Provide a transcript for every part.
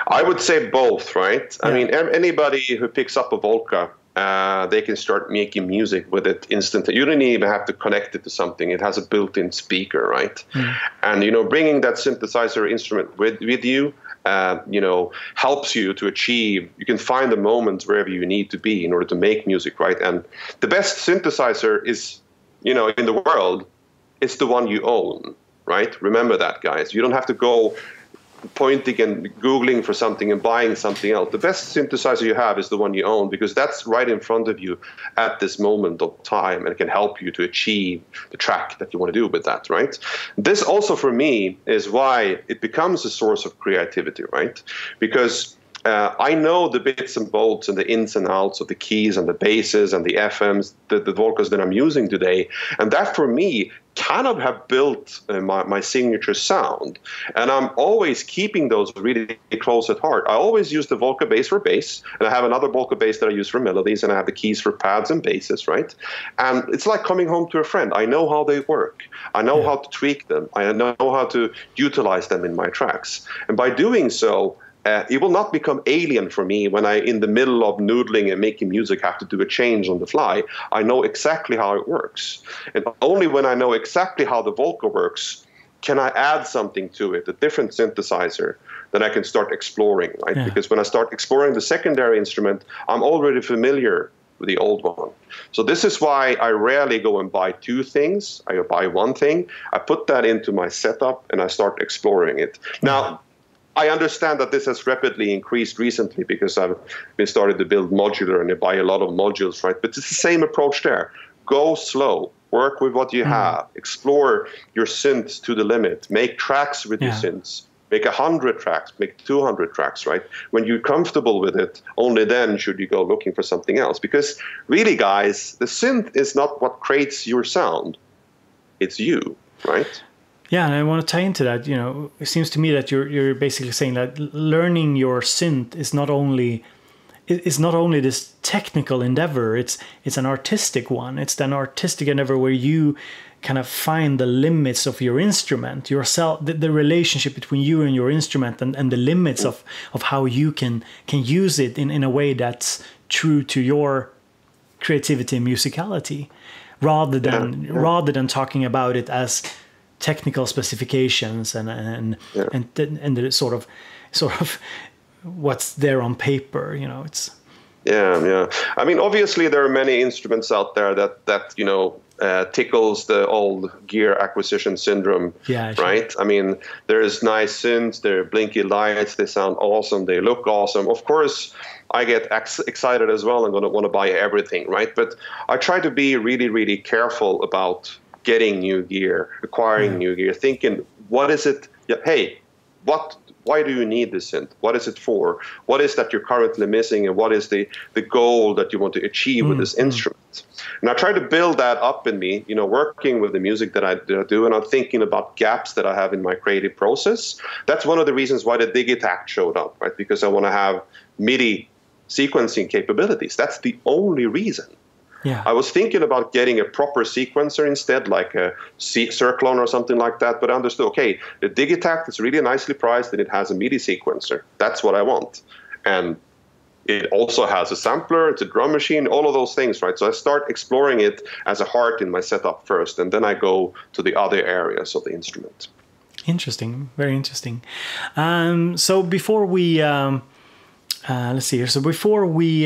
I would say both, right? Yeah. I mean, anybody who picks up a Volca, they can start making music with it instantly. You don't even have to connect it to something. It has a built-in speaker, right? And, bringing that synthesizer instrument with you, helps you to achieve, you can find the moments wherever you need to be in order to make music, right? And the best synthesizer is, in the world, it's the one you own, right? Remember that, guys. You don't have to go pointing and Googling for something and buying something else. The best synthesizer you have is the one you own, because that's right in front of you at this moment of time, and it can help you to achieve the track that you want to do with that, right? This also, for me, is why it becomes a source of creativity, right? Because I know the bits and bolts and the ins and outs of the keys and the basses and the FMs, the vocals that I'm using today. And that, for me, kind of have built my signature sound. And I'm always keeping those really close at heart. I always use the Volca bass for bass, and I have another Volca bass that I use for melodies, and I have the keys for pads and basses, right? And it's like coming home to a friend. I know how they work. I know how to tweak them. I know how to utilize them in my tracks. And by doing so, it will not become alien for me when I, in the middle of noodling and making music, have to do a change on the fly. I know exactly how it works. And only when I know exactly how the Volca works can I add something to it, a different synthesizer, that I can start exploring, right? Yeah. Because when I start exploring the secondary instrument, I'm already familiar with the old one. So this is why I rarely go and buy two things. I buy one thing, I put that into my setup, and I start exploring it. Now, I understand that this has rapidly increased recently because I've been starting to build modular and I buy a lot of modules, right? But it's the same approach there. Go slow, work with what you have, explore your synths to the limit, make tracks with your synths, make 100 tracks, make 200 tracks, right? When you're comfortable with it, only then should you go looking for something else. Because really, guys, the synth is not what creates your sound. It's you, right? Yeah, and I want to tie into that. It seems to me that you're basically saying that learning your synth is not only this technical endeavor. It's an artistic one. It's an artistic endeavor where you kind of find the limits of your instrument, yourself, the relationship between you and your instrument, and the limits of how you can use it in a way that's true to your creativity and musicality, rather than talking about it as technical specifications and the sort of what's there on paper. It's I mean, obviously there are many instruments out there that tickles the old gear acquisition syndrome, right? I mean, there's nice synths, there are blinky lights, they sound awesome, they look awesome. Of course, I get excited as well and going to want to buy everything, right? But I try to be really, really careful about getting new gear, acquiring new gear, thinking, what is it? Hey, why do you need this synth? What is it for? What is that you're currently missing, and what is the goal that you want to achieve with this instrument? And I try to build that up in me, working with the music that I do, and I'm thinking about gaps that I have in my creative process. That's one of the reasons why the Digitact showed up, right? Because I want to have MIDI sequencing capabilities. That's the only reason. Yeah. I was thinking about getting a proper sequencer instead, like a Circlone or something like that, but I understood, okay, the Digitact is really nicely priced and it has a MIDI sequencer. That's what I want. And it also has a sampler, it's a drum machine, all of those things, right? So I start exploring it as a heart in my setup first, and then I go to the other areas of the instrument. Interesting, very interesting. So before we... let's see here. So before we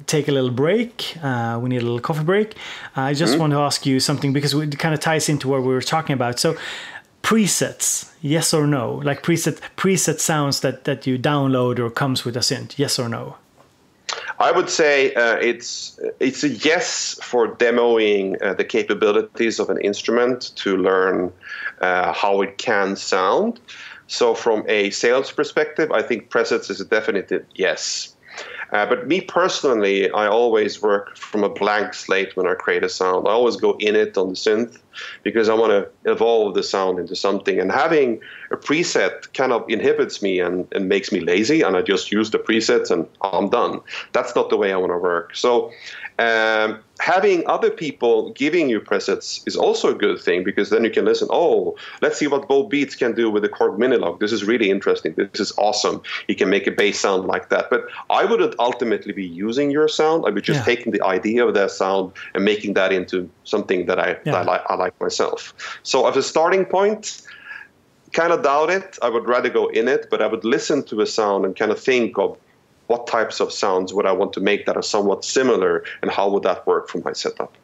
take a little break, we need a little coffee break. I just want to ask you something, because it kind of ties into what we were talking about. So presets, yes or no? Like preset sounds that you download or comes with a synth, yes or no? I would say it's a yes for demoing the capabilities of an instrument to learn how it can sound. So from a sales perspective, I think presets is a definite yes. But me personally, I always work from a blank slate when I create a sound. I always go in it on the synth because I want to evolve the sound into something. And having a preset kind of inhibits me and makes me lazy, and I just use the presets and I'm done. That's not the way I want to work. So having other people giving you presets is also a good thing, because then you can listen. Oh, let's see what BoBeats can do with the Korg Minilog. This is really interesting. This is awesome. You can make a bass sound like that. But I wouldn't ultimately be using your sound. I would just taking the idea of that sound and making that into something that I like myself. So as a starting point, kind of doubt it. I would rather go in it, but I would listen to a sound and kind of think of what types of sounds would I want to make that are somewhat similar, and how would that work for my setup?